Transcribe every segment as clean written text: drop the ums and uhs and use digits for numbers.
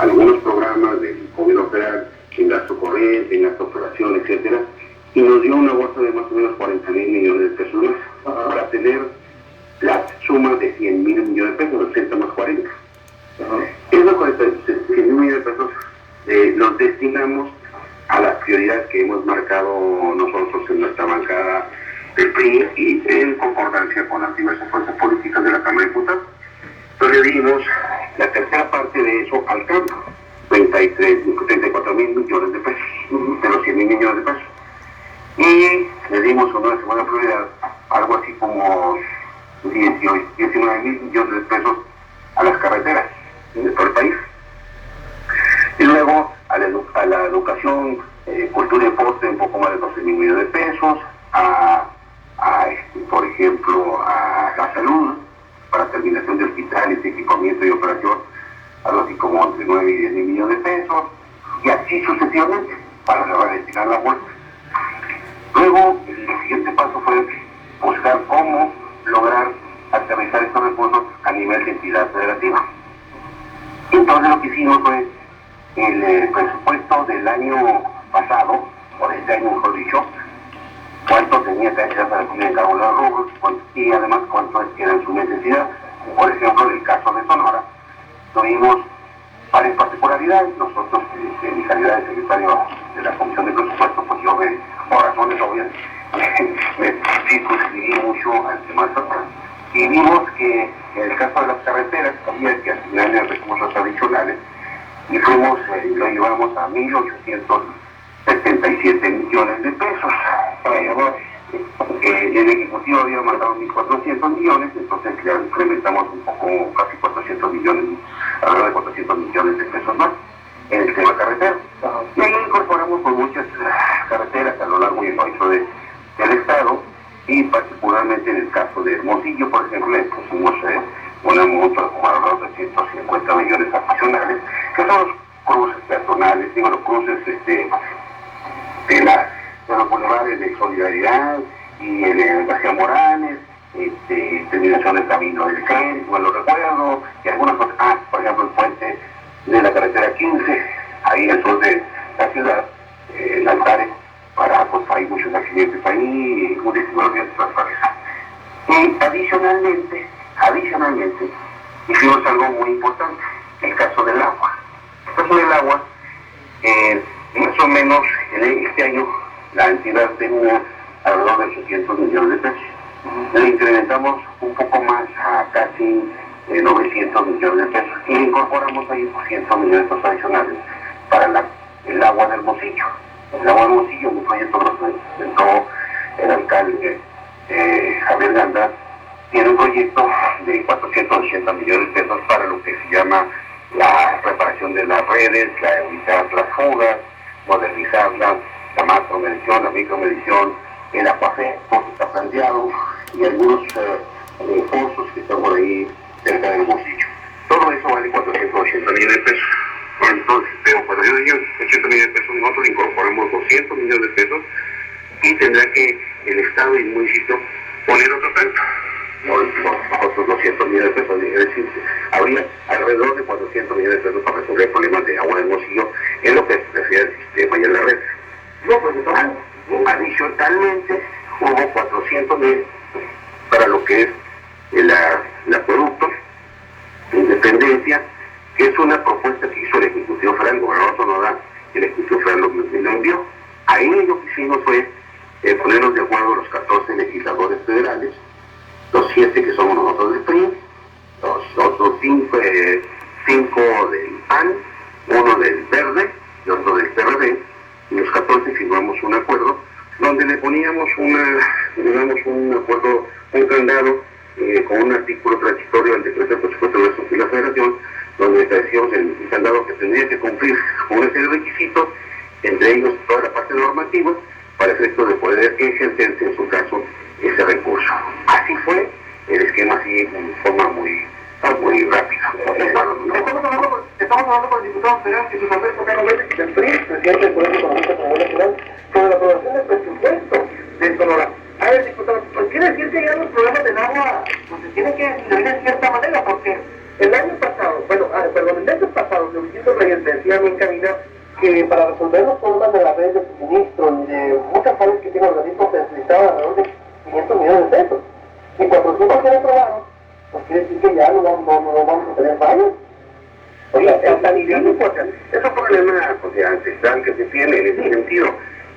algunos programas del gobierno federal en gasto corriente, en gasto de operación, etcétera, y nos dio una bolsa de más o menos 40,000 millones de pesos más, para tener la suma de 100,000 millones de pesos, 80 más 40. Esos 100,000 millones de pesos los destinamos a las prioridades que hemos marcado nosotros en nuestra bancada del PRI y en concordancia con las diversas fuerzas políticas de la Cámara de Diputados. Entonces le dimos la tercera parte de eso al campo, 34,000 millones de pesos, de los 100,000 millones de pesos. Y le dimos una segunda prioridad, algo así como 19,000 millones de pesos a las carreteras de todo el país. Y luego a la educación, cultura y deporte, un poco más de 12,000 millones de pesos, por ejemplo, a la salud, para terminación de hospitales, equipamiento y operación, algo así como entre 9 y 10,000 millones de pesos, y así sucesivamente, para redestinar la vuelta. Luego, el siguiente paso fue buscar cómo lograr aterrizar estos recursos a nivel de entidad federativa. Entonces lo que hicimos fue el presupuesto del año pasado, o de este año mejor dicho, cuánto tenía que hacer para cumplir cada uno de los rubros, y además cuánto eran sus necesidades. Por ejemplo, en el caso de Sonora, tuvimos varias particularidades. Nosotros, en mi calidad de secretario de la Comisión de Presupuestos, pues yo, por razones obvias, me circunscribí mucho al tema de Sonora. Y vimos que en el caso de las carreteras había que asignarle recursos adicionales, y lo llevamos a 1,877 millones de pesos. El Ejecutivo había mandado 1,400 millones, entonces ya incrementamos un poco, casi 400 millones, alrededor de 400 millones de pesos más en el tema carretero. Y ahí incorporamos con muchas carreteras a lo largo y ancho del Estado, y particularmente en el caso de Hermosillo, por ejemplo, le pusimos una multa como alrededor de 150 millones adicionales, que son los cruces peatonales, los cruces de los bulevares de Solidaridad y el García Morales, terminación del camino del tren, bueno, lo recuerdo, y algunas cosas, por ejemplo, el puente de la carretera 15, ahí al sur de la ciudad, en Altares, pues hay muchos accidentes ahí, un desigualdad de transparencia. Y adicionalmente, hicimos algo muy importante, el caso del agua. El caso del agua, más o menos en este año, la entidad tenía alrededor de 800 millones de pesos. Le incrementamos un poco más a casi 900 millones de pesos y incorporamos ahí 200 millones de pesos adicionales para el agua del Hermosillo. El agua del Hermosillo, un proyecto que nos presentó el alcalde Javier Ganda, tiene un proyecto de 480 millones de pesos para lo que se llama la reparación de las redes, evitar las fugas, modernizarlas, la macromedición, la micromedición, el acuafesto que está planteado y algunos pozos que están por ahí cerca del Hermosillo. Todo eso vale 480 millones de pesos. Entonces, pero cuando yo digo 80 millones de pesos, nosotros incorporamos 200 millones de pesos y tendrá que el Estado y el municipio poner otro tanto, otros 200 millones de pesos. Es decir, habría alrededor de 400 millones de pesos para resolver problemas de agua del Hermosillo en lo que se refiere al sistema y a la red. Adicionalmente, hubo 400 mil para lo que es el acueducto Independencia, que es una propuesta que hizo el Ejecutivo Federal, el gobernador Sonora, y el Ejecutivo Federal lo envió. Ahí lo que hicimos fue ponernos de acuerdo los 14 legisladores federales, los 7 que somos nosotros del PRI, los otros 5 del PAN, uno del Verde y otro del PRD, y los 14 firmamos un acuerdo donde le poníamos un acuerdo, un candado con un artículo transitorio al decreto de presupuesto de la Federación, donde decíamos el candado que tendría que cumplir con una serie de requisitos, entre ellos toda la parte normativa, para efecto de poder ejercerse en su caso ese recurso. Así fue el esquema, así en forma muy rápida. Estamos hablando con el diputado federal Jesús Alberto Cano Vélez, del PRI, presidente del Colegio Económico Nacional, sobre la aprobación del presupuesto de Sonora. A ver, diputado, pues quiere decir que ya los problemas del agua pues se tienen que resolver de cierta manera, porque el año pasado, el mes pasado, Luisito Reyes decía en cabina que para resolver los problemas de la red de suministro y de muchas fallas que tiene el organismo se necesitaba alrededor de 500 millones de pesos. Y 400 se aprobaron, pues quiere decir que ya no vamos a tener fallas. O sea, es tan idílico, o sea, es un problema ancestral que se tiene en ese sentido.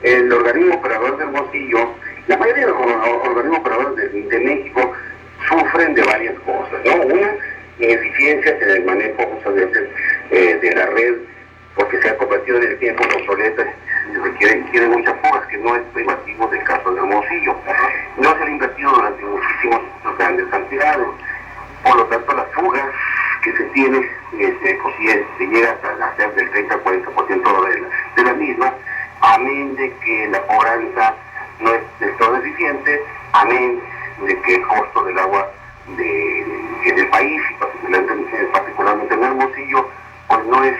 El organismo operador del Hermosillo, la mayoría de los organismos operadores de México sufren de varias cosas, ¿no? Una, ineficiencias en el manejo muchas veces de la red, porque se ha convertido en el tiempo en obsoleta, requiere muchas fugas, que no es privativo del caso del Hermosillo. No se ha invertido durante muchísimas grandes cantidades, por lo tanto las fugas que se tiene, pues si se llega a ser del 30-40% de la misma, amén de que la cobranza no es del todo eficiente, amén de que el costo del agua del país, y particularmente en el Hermosillo, pues no es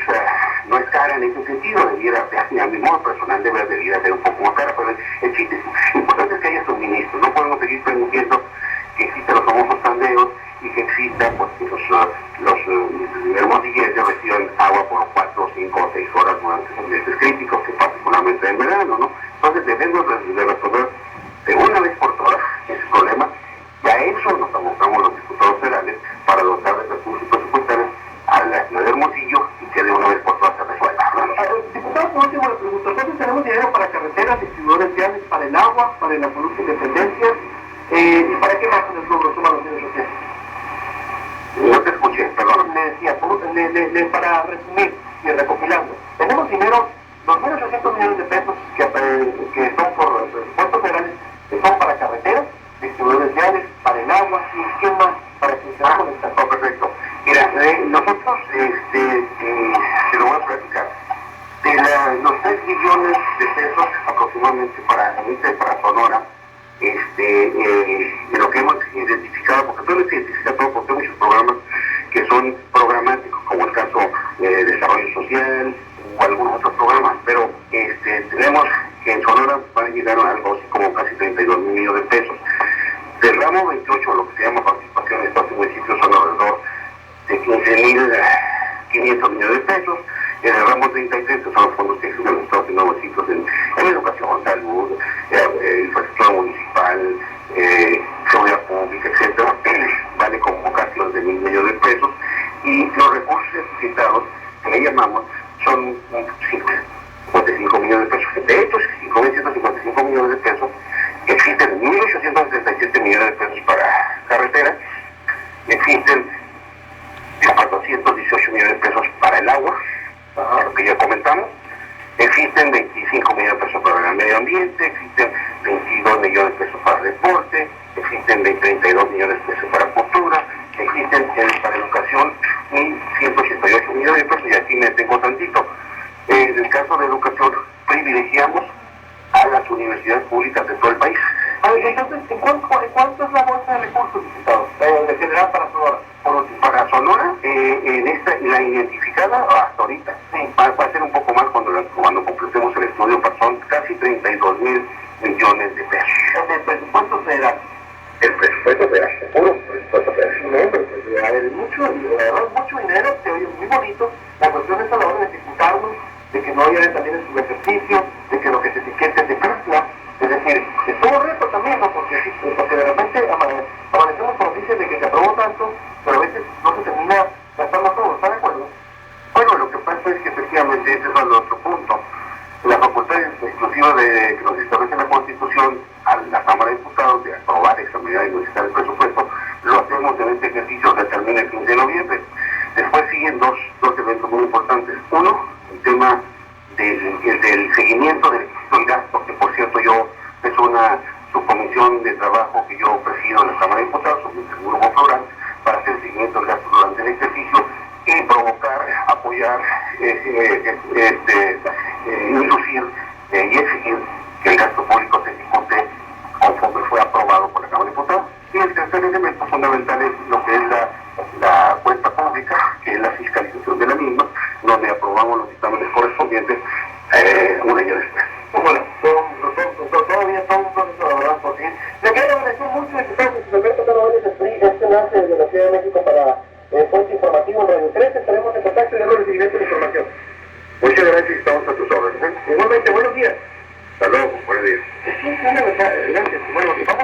cara en ese sentido, a mi modo personal debería ser un poco más cara, pero el chiste es importante es que haya suministro, no podemos seguir permitiendo que existan los famosos tandeos y que exista pues que los hermosillenses reciban agua por 4, 5 o 6 horas durante los meses críticos, que particularmente en verano, ¿no? Entonces debemos de resolver de una vez por todas ese problema, y a eso nos abocamos los diputados federales para dotar de recursos presupuestarios a la ciudad de Hermosillo y que de una vez por todas se resuelva. Diputado, por último le pregunto, ¿entonces tenemos dinero para carreteras, distribuidores viales, para el agua, para el acueducto de Independencia? ¿Y para qué más en el rubro suman los dinero social? No te escuché, perdón. Le decía, para resumir y recopilando, tenemos dinero, 2.800 millones de pesos que son por presupuestos federales, que son para carreteras, distribuidores viales, para el agua, y ¿qué más? Para que se haga conectar. Oh, perfecto. Mira, nosotros, te lo voy a platicar. De los 3 millones de pesos aproximadamente para Sonora, de lo que hemos identificado, porque no se identifica todo, porque hay muchos programas que son programáticos, como el caso de desarrollo social o algunos otros programas, pero tenemos que en Sonora van a llegar a algo así como casi 32 mil millones de pesos. Del ramo 28, lo que se llama participación de estos municipios, son alrededor de 15.500 millones de pesos. En el ramo 33, que son los fondos que existen en los Estados Unidos en educación, salud, infraestructura municipal, seguridad pública, etcétera, vale como casi los de 1.000 millones de pesos, y los recursos necesitados, que le llamamos, son 55 millones de pesos. De hecho, 5.155 millones de pesos, existen 1.877 millones de pesos para carreteras, existen 418 millones de pesos para el agua, lo que ya comentamos, existen 25 millones de pesos para el medio ambiente, existen 22 millones de pesos para deporte, existen 32 millones de pesos para cultura, existen para educación 1.188 millones de pesos, y aquí me detengo tantito. En el caso de educación, privilegiamos a las universidades públicas de todo el país. Entonces, ¿cuánto es la bolsa de recursos, diputado, de general para Sonora? Para Sonora, la identificada hasta ahorita, sí, va a ser un poco más cuando completemos el estudio, son casi 32 mil millones de pesos. ¿El presupuesto federal? El presupuesto federal, puro presupuesto federal. No, pero pues, es mucho dinero, se oye muy bonito. La cuestión es a la hora de ejecutarlo, de que no haya también en su ejercicio, de que lo que se etiquete se cumpla. Es decir, es todo un reto también, ¿no? Porque de repente amanecemos con noticias de que se aprobó tanto, pero a veces no se termina gastando todo, ¿está de acuerdo? Bueno, lo que pasa es que efectivamente ese es el otro punto. La facultad exclusiva que nos establece la Constitución a la Cámara de Diputados de aprobar, examinar y modificar el presupuesto, lo hacemos en este ejercicio que termina el 15 de noviembre. Después siguen dos eventos muy importantes. Uno, el tema del seguimiento del gasto, que por cierto es una subcomisión de trabajo que yo presido en la Cámara de Diputados, un grupo plural, para hacer seguimiento del gasto durante el ejercicio y provocar, apoyar, inducir y exigir que el gasto público se ejecute conforme fue aprobado por la Cámara de Diputados. Y el tercer elemento fundamental es lo que es la cuenta pública, que es la fiscalización de la misma, donde aprobamos los dictámenes correspondientes un año después. Bueno, todavía todo un proceso de verdad por seguir. Le quiero agradecer mucho, diputado Jesús Alberto Cano Valles, este enlace desde la Ciudad de México para Puente Informativo en Radio 3. Estaremos en contacto y dándole seguimiento. Muchas gracias, estamos a tus órdenes. Igualmente, buenos días. Hasta luego, buenos días.